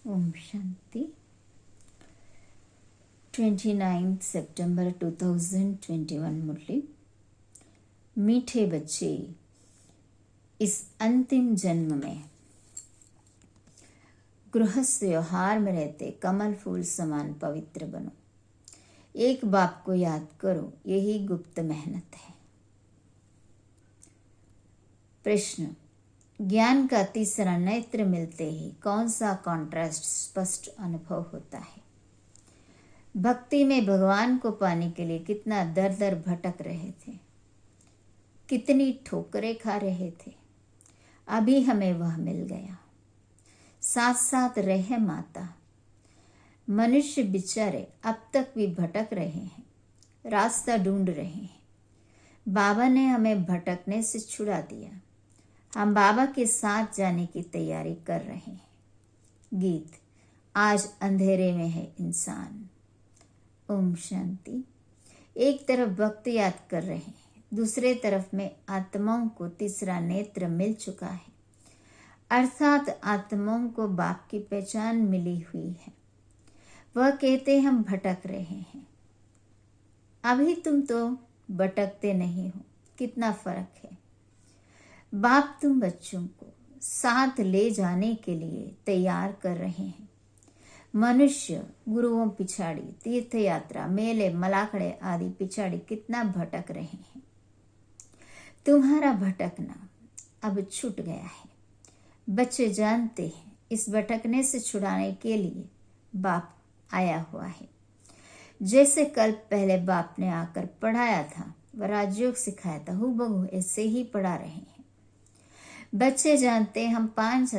ओम शांति। 29 सितंबर 2021 मुरली। मीठे बच्चे, इस अंतिम जन्म में गृहस्थ व्यवहार में रहते कमल फूल समान पवित्र बनो। एक बाप को याद करो, यही गुप्त मेहनत है। प्रश्न: ज्ञान का तीसरा नेत्र मिलते ही कौन सा कॉन्ट्रास्ट स्पष्ट अनुभव होता है? भक्ति में भगवान को पाने के लिए कितना दर दर भटक रहे थे, कितनी ठोकरें खा रहे थे, अभी हमें वह मिल गया। साथ साथ रहे माता। मनुष्य बेचारे अब तक भी भटक रहे हैं, रास्ता ढूंढ रहे हैं। बाबा ने हमें भटकने से छुड़ा दिया। हम बाबा के साथ जाने की तैयारी कर रहे हैं। गीत: आज अंधेरे में है इंसान। ओम शांति। एक तरफ भक्त याद कर रहे हैं, दूसरे तरफ में आत्माओं को तीसरा नेत्र मिल चुका है, अर्थात आत्माओं को बाप की पहचान मिली हुई है। वह कहते हम भटक रहे हैं। अभी तुम तो भटकते नहीं हो, कितना फर्क है। बाप तुम बच्चों को साथ ले जाने के लिए तैयार कर रहे हैं। मनुष्य गुरुओं पिछाड़ी, तीर्थ यात्रा, मेले, मलाखड़े आदि पिछाड़ी कितना भटक रहे हैं। तुम्हारा भटकना अब छूट गया है। बच्चे जानते हैं इस भटकने से छुड़ाने के लिए बाप आया हुआ है। जैसे कल पहले बाप ने आकर पढ़ाया था, वह राजयोग सिखाया था, हूबहू ऐसे ही पढ़ा रहे हैं। बच्चे जानते हम 5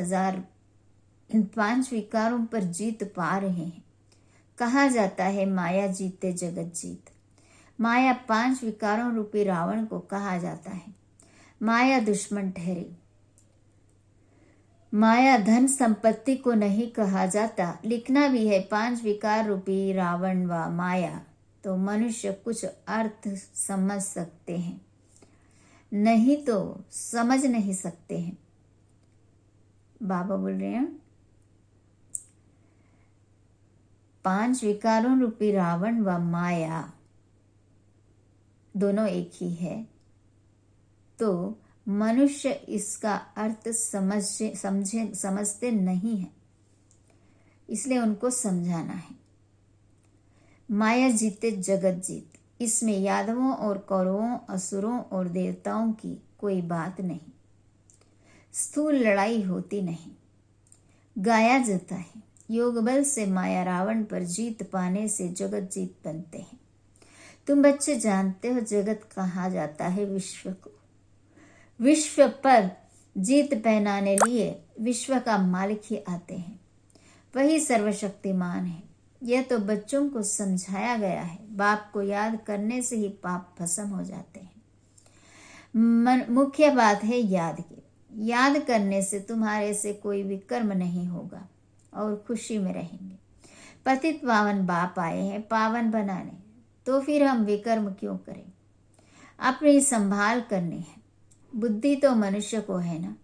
विकारों पर जीत पा रहे हैं। कहा जाता है माया जीते जगत जीत। माया 5 विकारों रूपी रावण को कहा जाता है। माया दुश्मन ठहरी। माया धन संपत्ति को नहीं कहा जाता। लिखना भी है 5 विकार रूपी रावण व माया, तो मनुष्य कुछ अर्थ समझ सकते हैं, नहीं तो समझ नहीं सकते हैं। बाबा बोल रहे हैं 5 विकारों रूपी रावण व माया दोनों एक ही है, तो मनुष्य इसका अर्थ समझते नहीं है, इसलिए उनको समझाना है। माया जीते जगत जीत। इसमें यादवों और कौरवों, असुरों और देवताओं की कोई बात नहीं। स्थूल लड़ाई होती नहीं। गाया जाता है योग बल से माया रावण पर जीत पाने से जगत जीत बनते हैं। तुम बच्चे जानते हो जगत कहा जाता है विश्व को। विश्व पर जीत पहनाने लिए विश्व का मालिक ही आते हैं, वही सर्वशक्तिमान है। यह तो बच्चों को समझाया गया है। बाप को याद करने से ही पाप भस्म हो जाते हैं। मुख्य बात है याद की। याद करने से तुम्हारे से कोई विकर्म नहीं होगा और खुशी में रहेंगे। पतित पावन बाप आए हैं पावन बनाने, तो फिर हम विकर्म क्यों करें? अपनी संभाल करनी है। बुद्धि तो मनुष्य को है ना,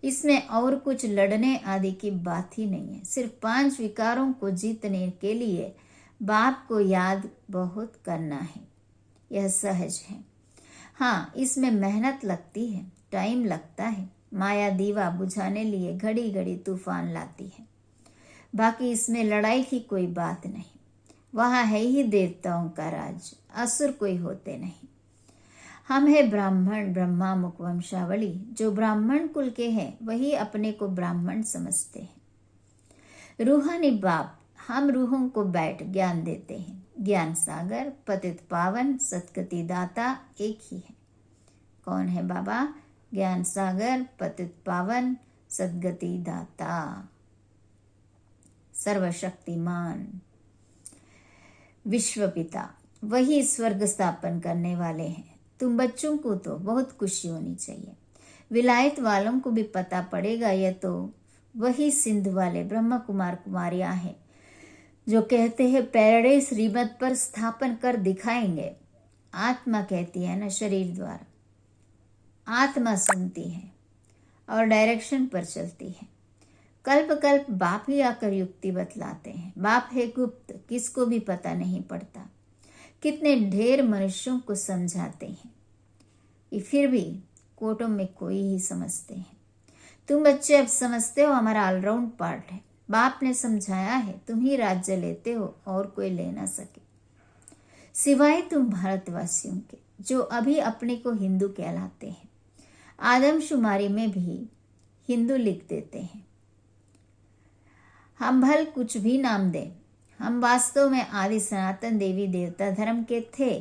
इसमें और कुछ लड़ने आदि की बात ही नहीं है। सिर्फ 5 विकारों को जीतने के लिए बाप को याद बहुत करना है। यह सहज है। हाँ, इसमें मेहनत लगती है, टाइम लगता है। माया दीवा बुझाने लिए घड़ी घड़ी तूफान लाती है। बाकी इसमें लड़ाई की कोई बात नहीं। वहाँ है ही देवताओं का राज, असुर कोई होते नहीं। हम है ब्राह्मण, ब्रह्मा मुख वंशावली। जो ब्राह्मण कुल के हैं वही अपने को ब्राह्मण समझते हैं। रूहानी बाप हम रूहों को बैठ ज्ञान देते हैं। ज्ञान सागर, पतित पावन, सदगति दाता एक ही है। कौन है बाबा? ज्ञान सागर, पतित पावन, सदगति दाता, सर्वशक्तिमान, विश्व पिता, वही स्वर्ग स्थापन करने वाले हैं। तुम बच्चों को तो बहुत खुशी होनी चाहिए। विलायत वालों को भी पता पड़ेगा यह तो वही सिंध वाले ब्रह्म कुमार कुमारियां हैं जो कहते हैं पैराडाइज श्रीमत पर स्थापन कर दिखाएंगे। आत्मा कहती है ना, शरीर द्वारा। आत्मा सुनती है और डायरेक्शन पर चलती है। कल्प कल्प बाप ही आकर युक्ति बतलाते हैं। बाप है गुप्त, किसको भी पता नहीं पड़ता। कितने ढेर मनुष्यों को समझाते हैं कि फिर भी कोटों में कोई ही समझते हैं। तुम बच्चे अब समझते हो हमारा ऑलराउंड पार्ट है। बाप ने समझाया है, तुम ही राज्य लेते हो और कोई ले ना सके, सिवाय तुम भारतवासियों के जो अभी अपने को हिंदू कहलाते हैं। आदमशुमारी में भी हिंदू लिख देते हैं। हम भल कुछ भी नाम दें, हम वास्तव में आदि सनातन देवी देवता धर्म के थे।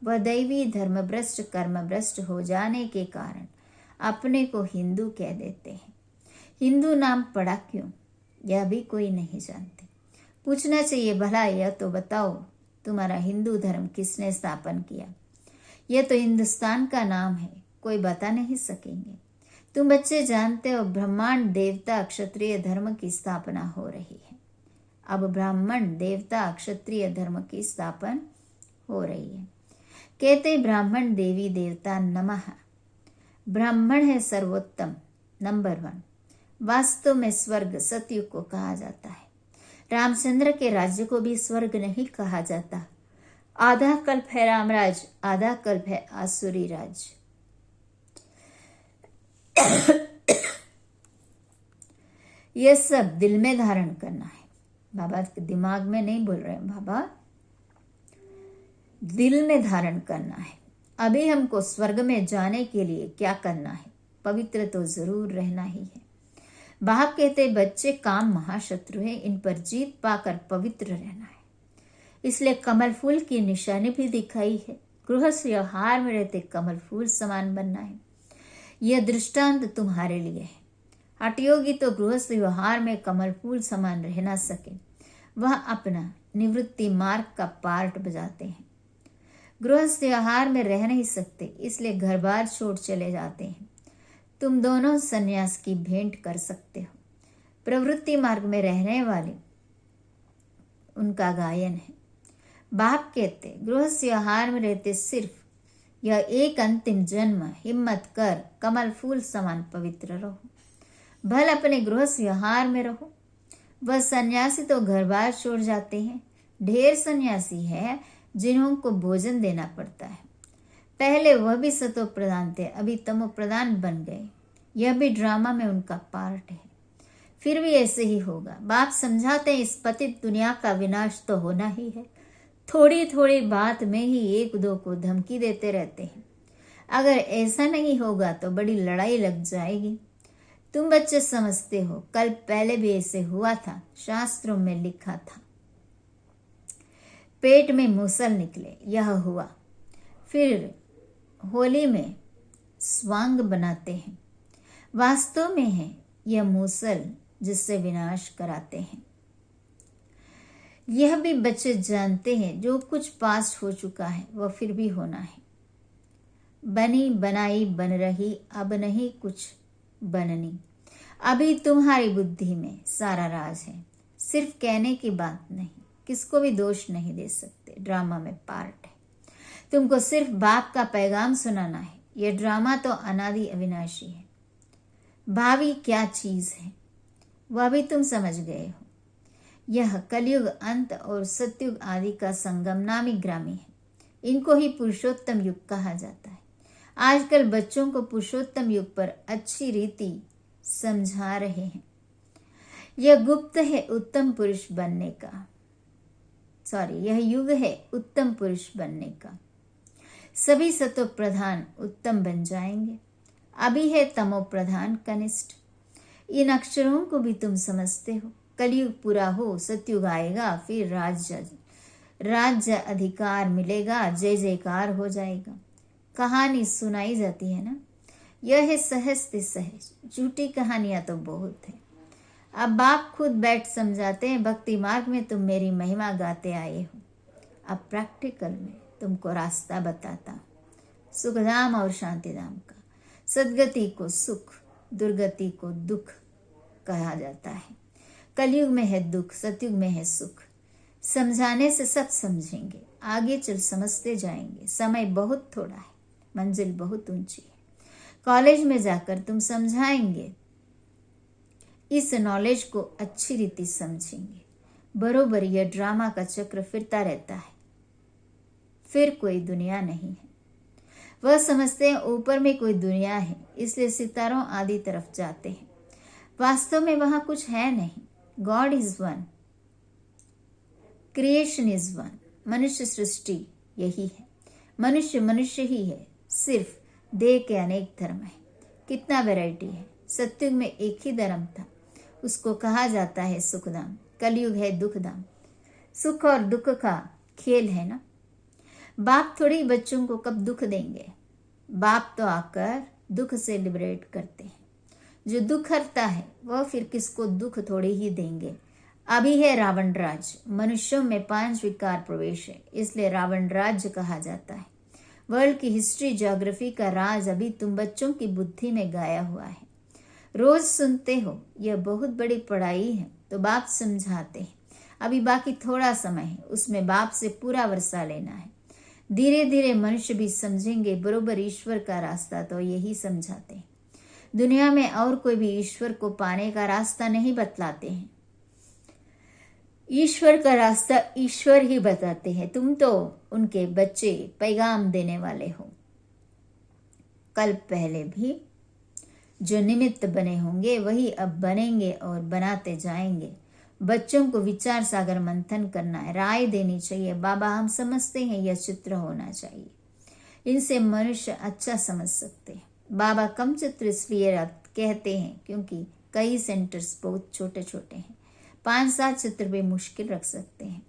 वह दैवी धर्म भ्रष्ट कर्म भ्रष्ट हो जाने के कारण अपने को हिंदू कह देते हैं। हिंदू नाम पड़ा क्यों, यह भी कोई नहीं जानते। पूछना चाहिए, भला यह तो बताओ तुम्हारा हिंदू धर्म किसने स्थापन किया। यह तो हिंदुस्तान का नाम है, कोई बता नहीं सकेंगे। तुम बच्चे जानते हो ब्रह्मांड देवता क्षत्रिय धर्म की स्थापना हो रही है। अब ब्राह्मण देवता क्षत्रिय धर्म की स्थापना हो रही है। कहते ब्राह्मण देवी देवता नमः। ब्राह्मण है सर्वोत्तम, नंबर 1। वास्तव में स्वर्ग सतयुग को कहा जाता है। रामचंद्र के राज्य को भी स्वर्ग नहीं कहा जाता। आधा कल्प है रामराज, आधा कल्प है आसुरी राज। यह सब दिल में धारण करना है। बाबा दिमाग में नहीं बोल रहे हैं, बाबा दिल में धारण करना है। अभी हमको स्वर्ग में जाने के लिए क्या करना है? पवित्र तो जरूर रहना ही है। बाप कहते बच्चे काम महाशत्रु है, इन पर जीत पाकर पवित्र रहना है। इसलिए कमल फूल की निशानी भी दिखाई है। गृहस्थ व्यवहार में रहते कमल फूल समान बनना है। यह दृष्टांत तुम्हारे लिए है। हठयोगी तो गृहस्थ व्यवहार में कमल फूल समान रह ना सके, वह अपना निवृत्ति मार्ग का पार्ट बजाते हैं। गृहस्थ व्यवहार में रह नहीं सकते, इसलिए घर बार छोड़ चले जाते हैं। तुम दोनों सन्यास की भेंट कर सकते हो। प्रवृत्ति मार्ग में रहने वाले उनका गायन है। बाप कहते गृहस्थ व्यवहार में रहते सिर्फ यह एक अंतिम जन्म हिम्मत कर कमल फूल समान पवित्र रहो। भल अपने गृहस्थ व्यवहार में रहो। वह सन्यासी तो घर बार छोड़ जाते हैं। ढेर सन्यासी है जिन्हों को भोजन देना पड़ता है। पहले वह भी सतो प्रधान थे, अभी तमो प्रधान बन गए। यह भी ड्रामा में उनका पार्ट है। फिर भी ऐसे ही होगा। बाप समझाते हैं इस पतित दुनिया का विनाश तो होना ही है। थोड़ी थोड़ी बात में ही एक दो को धमकी देते रहते हैं। अगर ऐसा नहीं होगा तो बड़ी लड़ाई लग जाएगी। तुम बच्चे समझते हो, कल पहले भी ऐसे हुआ था, शास्त्रों में लिखा था। पेट में मूसल निकले, यह हुआ। फिर होली में स्वांग बनाते हैं। वास्तव में है यह मूसल जिससे विनाश कराते हैं। यह भी बच्चे जानते हैं, जो कुछ पास हो चुका है वह फिर भी होना है। बनी बनाई बन रही, अब नहीं कुछ बननी। अभी तुम्हारी बुद्धि में सारा राज है। सिर्फ कहने की बात नहीं, किसको भी दोष नहीं दे सकते। ड्रामा में पार्ट है। तुमको सिर्फ बाप का पैगाम सुनाना है। यह ड्रामा तो अनादि अविनाशी है। भावी क्या चीज है वह भी तुम समझ गए हो। यह कलयुग अंत और सतयुग आदि का संगम नामी ग्रामी है। इनको ही पुरुषोत्तम युग कहा जाता है। आजकल बच्चों को पुरुषोत्तम युग पर अच्छी रीति समझा रहे हैं। यह गुप्त है उत्तम पुरुष बनने का, यह युग है उत्तम पुरुष बनने का। सभी सतो प्रधान उत्तम बन जाएंगे। अभी है तमो प्रधान कनिष्ठ। इन अक्षरों को भी तुम समझते हो। कलयुग पूरा हो, सतयुग आएगा, फिर राज्य अधिकार मिलेगा, जय जयकार हो जाएगा। कहानी सुनाई जाती है ना, यह है सहज से सहज। झूठी कहानियां तो बहुत है। अब बाप खुद बैठ समझाते हैं, भक्ति मार्ग में तुम मेरी महिमा गाते आए हो। अब प्रैक्टिकल में तुमको रास्ता बताता हूं, सुखधाम और शांतिधाम का। सदगति को सुख, दुर्गति को दुख कहा जाता है। कलयुग में है दुख, सतयुग में है सुख। समझाने से सब समझेंगे, आगे चल समझते जाएंगे। समय बहुत थोड़ा है, मंजिल बहुत ऊंची है। कॉलेज में जाकर तुम समझाएंगे इस नॉलेज को अच्छी रीति समझेंगे। बरोबर यह ड्रामा का चक्र फिरता रहता है, फिर कोई दुनिया नहीं है। वह समझते हैं ऊपर में कोई दुनिया है, इसलिए सितारों आदि तरफ जाते हैं। वास्तव में वहां कुछ है नहीं। God is one, creation is one. मनुष्य सृष्टि यही है। मनुष्य मनुष्य ही है, सिर्फ देह के अनेक धर्म है। कितना वैरायटी है। सत्युग में एक ही धर्म था, उसको कहा जाता है सुखधाम। कलयुग है दुखधाम। सुख और दुख का खेल है ना। बाप थोड़ी बच्चों को कब दुख देंगे। बाप तो आकर दुख से लिबरेट करते हैं। जो दुख हरता है वह फिर किसको दुख थोड़ी ही देंगे। अभी है रावण राज्य। मनुष्यों में 5 विकार प्रवेश है, इसलिए रावण राज्य कहा जाता है। वर्ल्ड की हिस्ट्री ज्योग्राफी का राज अभी तुम बच्चों की बुद्धि में गाया हुआ है। रोज सुनते हो यह बहुत बड़ी पढ़ाई है, तो बाप समझाते हैं। अभी बाकी थोड़ा समय है, उसमें बाप से पूरा वर्षा लेना है। धीरे धीरे मनुष्य भी समझेंगे बरोबर ईश्वर का रास्ता तो यही समझाते हैं। दुनिया में और कोई भी ईश्वर को पाने का रास्ता नहीं बतलाते हैं। ईश्वर का रास्ता ईश्वर ही बताते हैं। तुम तो उनके बच्चे, पैगाम देने वाले हो। कल पहले भी जो निमित्त बने होंगे वही अब बनेंगे और बनाते जाएंगे। बच्चों को विचार सागर मंथन करना है, राय देनी चाहिए। बाबा हम समझते हैं यह चित्र होना चाहिए, इनसे मनुष्य अच्छा समझ सकते हैं। बाबा कम चित्र इसलिए कहते हैं क्योंकि कई सेंटर्स बहुत छोटे छोटे हैं। 5-7 चित्र भी मुश्किल रख सकते हैं।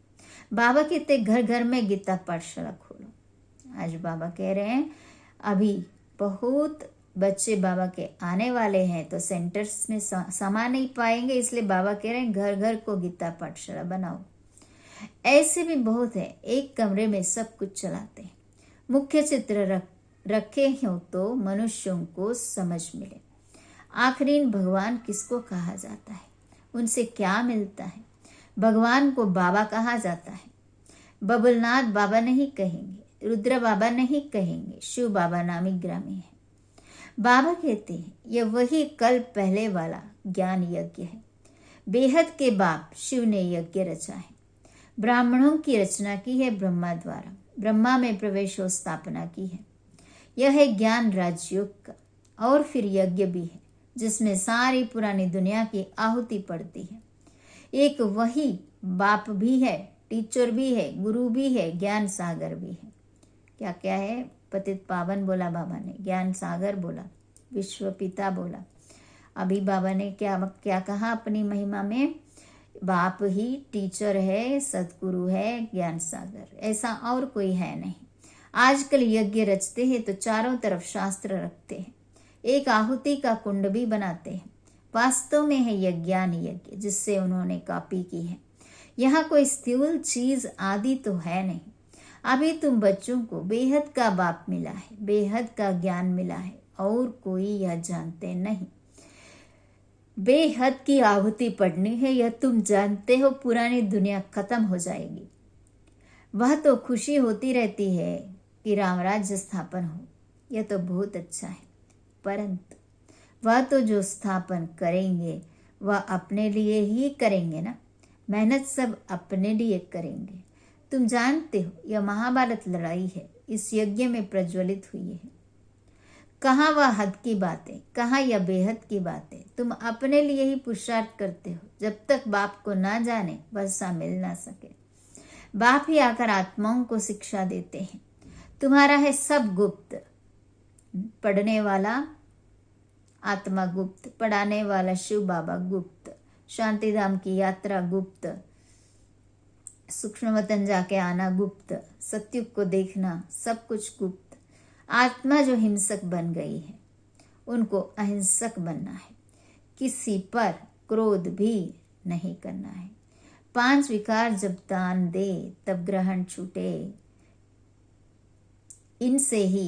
बाबा कहते घर घर में गीता पाठशाला खोलो। आज बाबा कह रहे हैं अभी बहुत बच्चे बाबा के आने वाले हैं, तो सेंटर्स में समा नहीं पाएंगे, इसलिए बाबा कह रहे हैं घर घर को गीता पाठशाला बनाओ। ऐसे भी बहुत है, एक कमरे में सब कुछ चलाते हैं। मुख्य चित्र रखे हो तो मनुष्यों को समझ मिले। आखिरी भगवान किसको कहा जाता है, उनसे क्या मिलता है। भगवान को बाबा कहा जाता है। बबुलनाथ बाबा नहीं कहेंगे, रुद्र बाबा नहीं कहेंगे, शिव बाबा नामी ग्रामी है। बाबा कहते हैं यह वही कल पहले वाला ज्ञान यज्ञ है। बेहद के बाप शिव ने यज्ञ रचा है। ब्राह्मणों की रचना की है ब्रह्मा द्वारा। ब्रह्मा में प्रवेश और स्थापना की है। यह है ज्ञान राजयोग का। और फिर यज्ञ भी है जिसमें सारी पुरानी दुनिया की आहुति पड़ती है। एक वही बाप भी है, टीचर भी है, गुरु भी है, ज्ञान सागर भी है। क्या क्या है, पतित पावन बोला बाबा ने, ज्ञान सागर बोला, विश्व पिता बोला। अभी बाबा ने क्या क्या कहा अपनी महिमा में, बाप ही टीचर है, सदगुरु है, ज्ञान सागर, ऐसा और कोई है नहीं। आजकल यज्ञ रचते हैं तो चारों तरफ शास्त्र रखते हैं, एक आहुति का कुंड भी बनाते हैं। वास्तव में है यह ज्ञान यज्ञ जिससे उन्होंने कॉपी की है। यहाँ कोई स्थूल चीज आदि तो है नहीं। अभी तुम बच्चों को बेहद का बाप मिला है, बेहद का ज्ञान मिला है, और कोई यह जानते नहीं। बेहद की आहुति पढ़नी है, यह तुम जानते हो। पुरानी दुनिया खत्म हो जाएगी। वह तो खुशी होती रहती है कि रामराज्य स्थापन हो, यह तो बहुत अच्छा है, परंतु वह तो जो स्थापन करेंगे वह अपने लिए ही करेंगे ना। मेहनत सब अपने लिए करेंगे। तुम जानते हो यह महाभारत लड़ाई है, इस यज्ञ में प्रज्वलित हुई है। कहाँ वह हद की बातें, कहाँ यह बेहद की बातें। तुम अपने लिए ही पुरुषार्थ करते हो। जब तक बाप को ना जाने वर्षा मिल ना सके। बाप ही आकर आत्माओं को शिक्षा देते हैं। तुम्हारा है सब गुप्त, पढ़ने वाला आत्मा गुप्त, पढ़ाने वाला शिव बाबा गुप्त, शांतिधाम की यात्रा गुप्त, सूक्ष्म वतन जाके आना गुप्त, सत्युग को देखना सब कुछ गुप्त। आत्मा जो हिंसक बन गई है उनको अहिंसक बनना है। किसी पर क्रोध भी नहीं करना है। 5 विकार जब दान दे तब ग्रहण छूटे, इनसे ही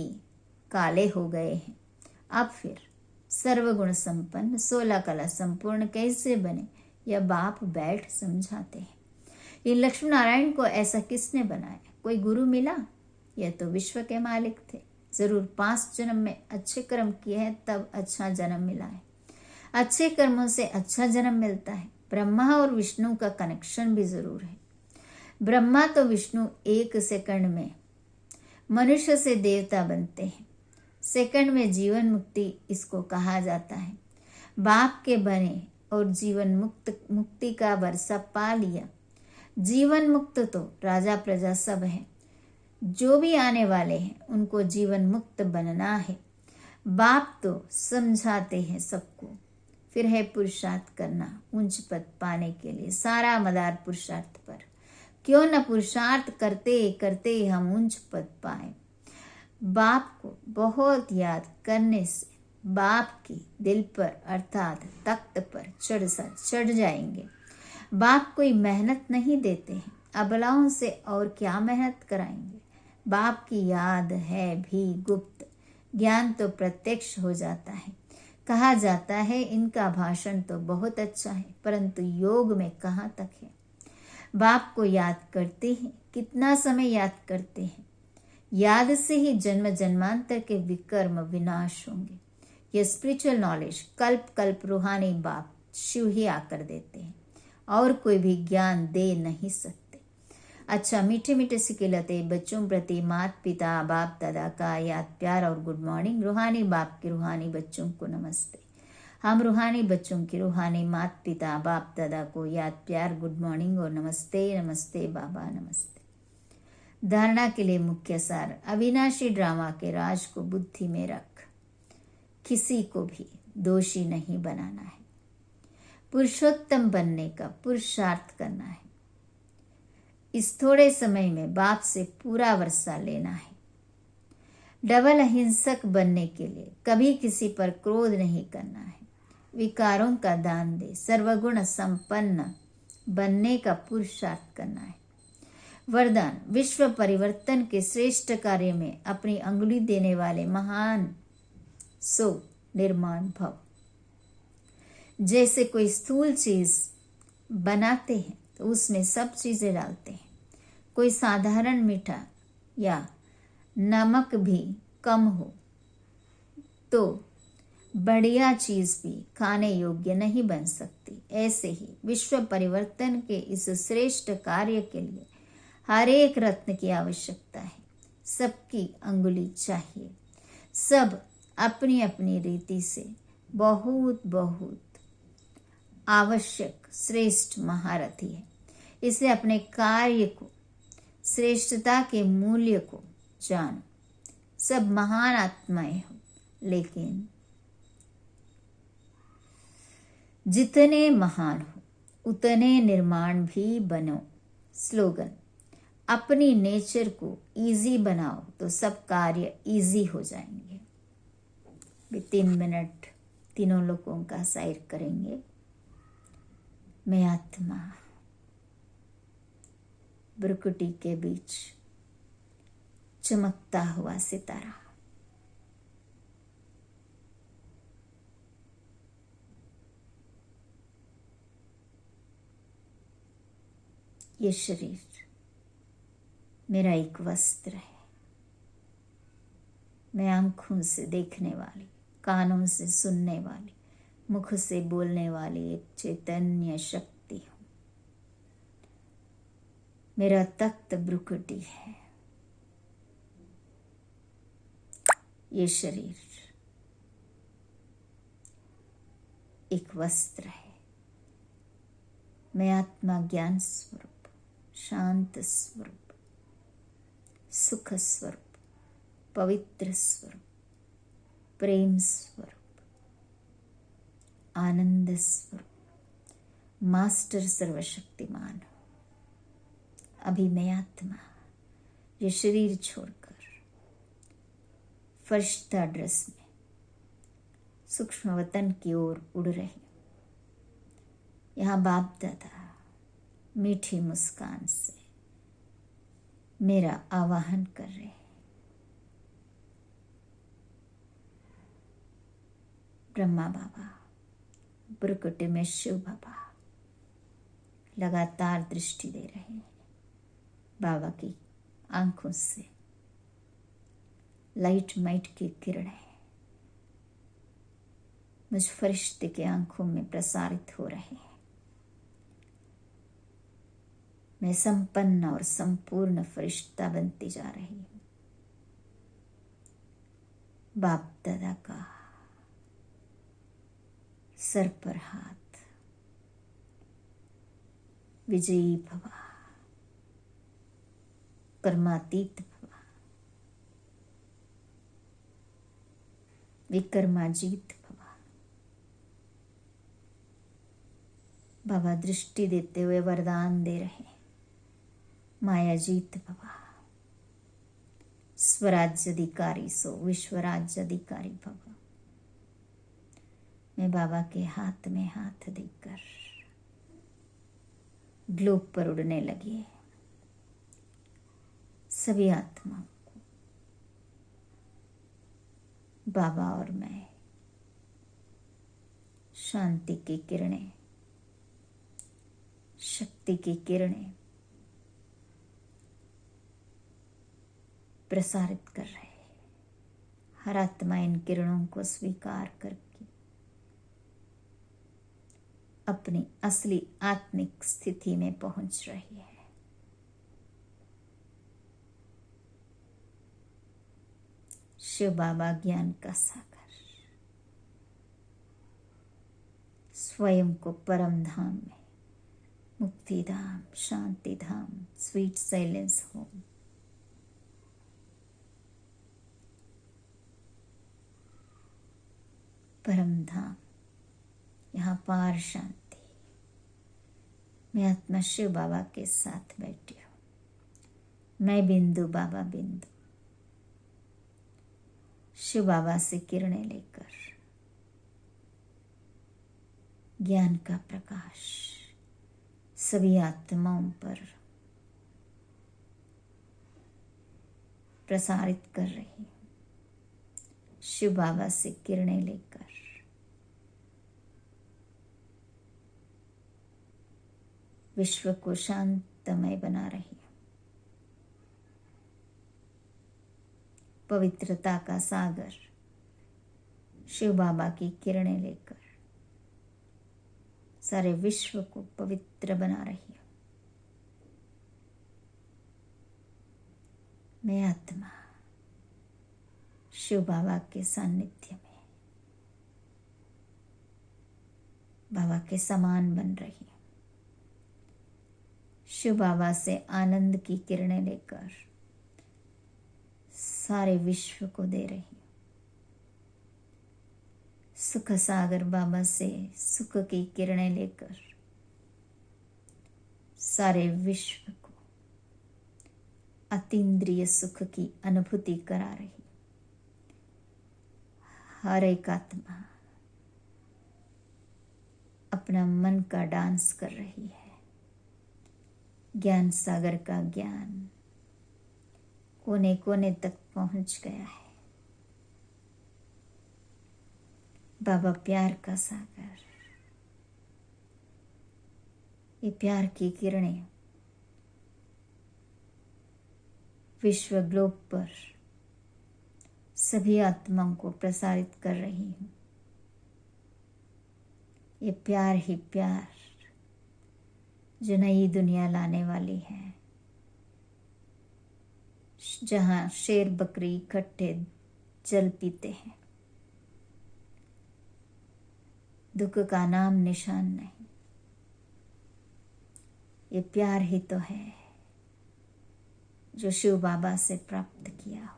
काले हो गए हैं। अब फिर सर्वगुण संपन्न 16 कला संपूर्ण कैसे बने, यह बाप बैठ समझाते हैं। ये लक्ष्मी नारायण को ऐसा किसने बनाया, कोई गुरु मिला? यह तो विश्व के मालिक थे। जरूर 5 जन्म में अच्छे कर्म किए हैं तब अच्छा जन्म मिला है। अच्छे कर्मों से अच्छा जन्म मिलता है। ब्रह्मा और विष्णु का कनेक्शन भी जरूर है। ब्रह्मा तो विष्णु 1 सेकंड में मनुष्य से देवता बनते हैं। सेकंड में जीवन मुक्ति इसको कहा जाता है। बाप के बने और जीवन मुक्ति का वर्षा पा लिया। जीवन मुक्त तो राजा प्रजा सब है। जो भी आने वाले हैं उनको जीवन मुक्त बनना है। बाप तो समझाते हैं सबको। फिर है पुरुषार्थ करना उच्च पद पाने के लिए। सारा मदार पुरुषार्थ पर। क्यों न पुरुषार्थ करते करते हम उच्च पद पाए। बाप को बहुत याद करने से बाप की दिल पर अर्थात तख्त पर चढ़ जाएंगे। बाप कोई मेहनत नहीं देते हैं। अबलाओं से और क्या मेहनत कराएंगे। बाप की याद है भी गुप्त, ज्ञान तो प्रत्यक्ष हो जाता है। कहा जाता है इनका भाषण तो बहुत अच्छा है, परंतु योग में कहाँ तक है। बाप को याद करते हैं। कितना समय याद करते हैं। याद से ही जन्म जन्मांतर के विकर्म विनाश होंगे। यह स्पिरिचुअल नॉलेज कल्प कल्प रूहानी बाप शिव ही आकर देते हैं और कोई भी ज्ञान दे नहीं सकते। अच्छा, मीठे मीठे सिकिलते बच्चों प्रति माता पिता बाप दादा का याद प्यार और गुड मॉर्निंग। रूहानी बाप के रूहानी बच्चों को नमस्ते। हम रूहानी बच्चों की रूहानी माता पिता बाप दादा को याद प्यार गुड मॉर्निंग और नमस्ते। नमस्ते बाबा नमस्ते। धारणा के लिए मुख्य सार। अविनाशी ड्रामा के राज को बुद्धि में रख। किसी को भी दोषी नहीं बनाना है। पुरुषोत्तम बनने का पुरुषार्थ करना है। इस थोड़े समय में बाप से पूरा वर्षा लेना है। डबल अहिंसक बनने के लिए कभी किसी पर क्रोध नहीं करना है। विकारों का दान दे। सर्वगुण संपन्न बनने का पुरुषार्थ करना है। वरदान। विश्व परिवर्तन के श्रेष्ठ कार्य में अपनी अंगुली देने वाले महान सो निर्माण भव। जैसे कोई स्थूल चीज बनाते हैं तो उसमें सब चीजें डालते हैं। कोई साधारण मीठा या नमक भी कम हो तो बढ़िया चीज भी खाने योग्य नहीं बन सकती। ऐसे ही विश्व परिवर्तन के इस श्रेष्ठ कार्य के लिए हर एक रत्न की आवश्यकता है। सबकी अंगुली चाहिए। सब अपनी अपनी रीति से बहुत बहुत आवश्यक श्रेष्ठ महारथी है। इसलिए अपने कार्य को श्रेष्ठता के मूल्य को जानो। सब महान आत्माएं हो, लेकिन जितने महान हो उतने निर्माण भी बनो। स्लोगन। अपनी नेचर को इजी बनाओ तो सब कार्य इजी हो जाएंगे। 3 मिनट तीनों लोगों का सैर करेंगे। मैं आत्मा ब्रुकुटी के बीच चमकता हुआ सितारा। ये शरीर मेरा एक वस्त्र है। मैं आंखों से देखने वाली, कानों से सुनने वाली, मुख से बोलने वाली एक चैतन्य शक्ति हूं। मेरा तख्त ब्रुकुटी है। ये शरीर एक वस्त्र है। मैं आत्मा ज्ञान स्वरूप, शांत स्वरूप, सुख स्वरूप, पवित्र स्वरूप, प्रेम स्वरूप, आनंद स्वरूप, मास्टर सर्वशक्तिमान हूं। अभी मैं आत्मा ये शरीर छोड़कर फरिश्ता ड्रेस में सूक्ष्म वतन की ओर उड़ रही हूं। यहाँ बाप दादा मीठी मुस्कान से मेरा आवाहन कर रहे हैं। ब्रह्मा बाबा, ब्रुकुटी में शिव बाबा लगातार दृष्टि दे रहे हैं। बाबा की आंखों से लाइट माइट की किरणें मुझ फरिश्ते के आंखों में प्रसारित हो रहे हैं। मैं संपन्न और संपूर्ण फरिश्ता बनती जा रही हूँ। बाप दादा का सर पर हाथ, विजयी भवा, कर्मातीत भवा, विकर्माजीत भवा। बाबा दृष्टि देते हुए वरदान दे रहे हैं, मायाजीत भवा, स्वराज्य अधिकारी सो विश्वराज्य अधिकारी भवा। मैं बाबा के हाथ में हाथ देकर ग्लोब पर उड़ने लगी। सभी आत्माओं को बाबा और मैं शांति की किरणें, शक्ति की किरणें प्रसारित कर रहे हैं। हर आत्मा इन किरणों को स्वीकार करके अपनी असली आत्मिक स्थिति में पहुंच रही है। शिव बाबा ज्ञान का सागर स्वयं को परम धाम में, मुक्ति धाम, शांति धाम, स्वीट साइलेंस होम, परम धाम, यहाँ पार शांति। मैं आत्मा शिव बाबा के साथ बैठी हूँ। मैं बिंदु, बाबा बिंदु। शिव बाबा से किरणें लेकर ज्ञान का प्रकाश सभी आत्माओं पर प्रसारित कर रही हूँ। शिव बाबा से किरणें लेकर विश्व को शांतमय बना रही हूँ। पवित्रता का सागर शिव बाबा की किरणें लेकर सारे विश्व को पवित्र बना रही हूँ। मैं आत्मा शिव बाबा के सानिध्य में बाबा के समान बन रही हूँ। शिव बाबा से आनंद की किरणें लेकर सारे विश्व को दे रही हूँ। सुख सागर बाबा से सुख की किरणें लेकर सारे विश्व को अतीन्द्रिय सुख की अनुभूति करा रही। हर एक आत्मा अपना मन का डांस कर रही है। ज्ञान सागर का ज्ञान कोने कोने तक पहुंच गया है। बाबा प्यार का सागर, ये प्यार की किरणें विश्व ग्लोब पर सभी आत्माओं को प्रसारित कर रही हूँ। ये प्यार ही प्यार जो नई दुनिया लाने वाली है, जहाँ शेर बकरी इकट्ठे जल पीते हैं, दुख का नाम निशान नहीं। ये प्यार ही तो है जो शिव बाबा से प्राप्त किया हुआ।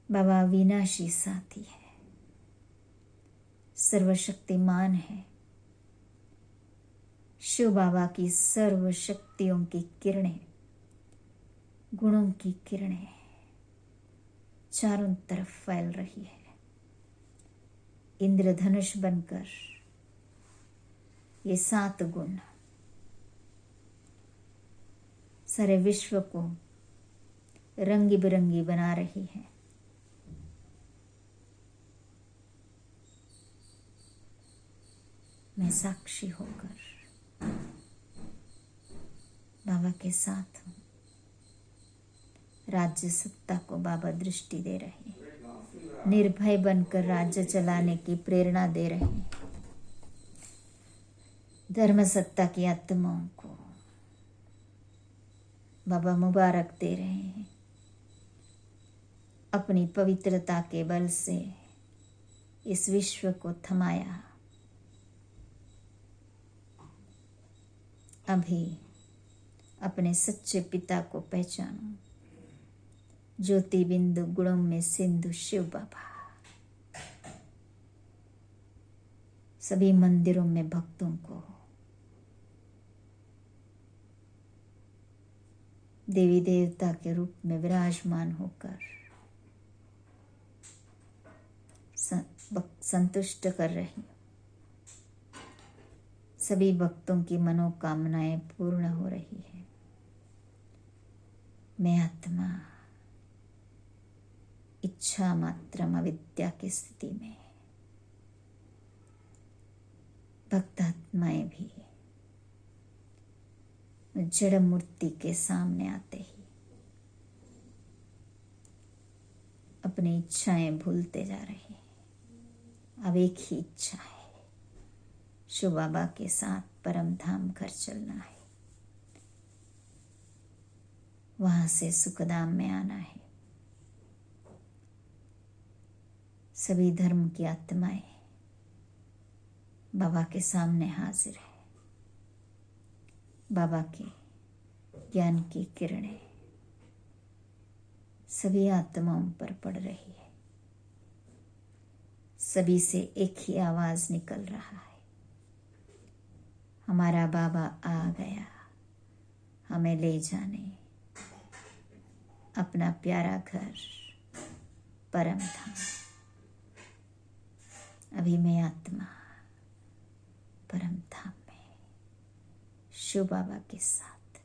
बाबा अविनाशी साथी है, सर्वशक्तिमान है। शिव बाबा की सर्व शक्तियों की किरणें, गुणों की किरणें चारों तरफ फैल रही है। इंद्रधनुष बनकर ये 7 गुण सारे विश्व को रंगी बिरंगी बना रही है। मैं साक्षी होकर बाबा के साथ हूँ। राज्य सत्ता को बाबा दृष्टि दे रहे हैं। निर्भय बनकर राज्य चलाने की प्रेरणा दे रहे हैं। धर्म सत्ता की आत्माओं को बाबा मुबारक दे रहे हैं। अपनी पवित्रता के बल से इस विश्व को थमाया। अभी अपने सच्चे पिता को पहचानो। ज्योति बिंदु गुणों में सिंधु शिव बाबा। सभी मंदिरों में भक्तों को देवी देवता के रूप में विराजमान होकर संतुष्ट कर रही हूँ। सभी भक्तों की मनोकामनाएं पूर्ण हो रही है। मैं आत्मा इच्छा मात्रम अविद्या की स्थिति में, भक्त आत्माएं भी जड़ मूर्ति के सामने आते ही अपनी इच्छाएं भूलते जा रहे हैं। अब एक ही इच्छा है, शिव बाबा के साथ परम धाम घर चलना है, वहां से सुखधाम में आना है। सभी धर्म की आत्माएं बाबा के सामने हाजिर है। बाबा के ज्ञान की किरणें सभी आत्माओं पर पड़ रही है। सभी से एक ही आवाज निकल रहा है, हमारा बाबा आ गया हमें ले जाने अपना प्यारा घर परम धाम। अभी मैं आत्मा परम धाम में शिव बाबा के साथ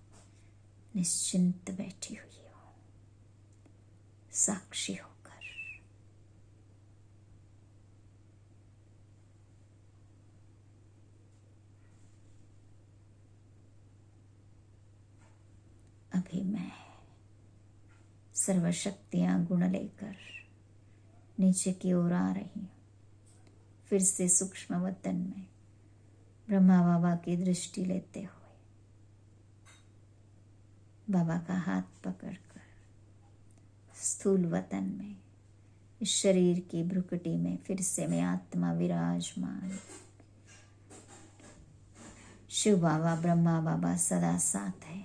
निश्चिंत बैठी हुई हूँ, साक्षी होकर। अभी मैं सर्वशक्तियां गुण लेकर नीचे की ओर आ रही हूँ। फिर से सूक्ष्म वतन में ब्रह्मा बाबा की दृष्टि लेते हुए बाबा का हाथ पकड़कर स्थूल वतन में इस शरीर की भ्रुकुटी में फिर से मैं आत्मा विराजमान। शिव बाबा ब्रह्मा बाबा सदा साथ है।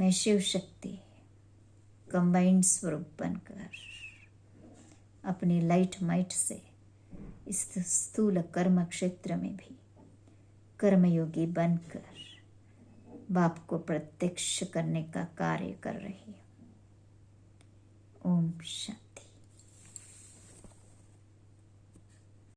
मैं शिव शक्ति कंबाइंड स्वरूप बनकर अपनी लाइट माइट से इस स्थूल कर्म क्षेत्र में भी कर्मयोगी बनकर बाप को प्रत्यक्ष करने का कार्य कर रही हूँ। ओम शांति।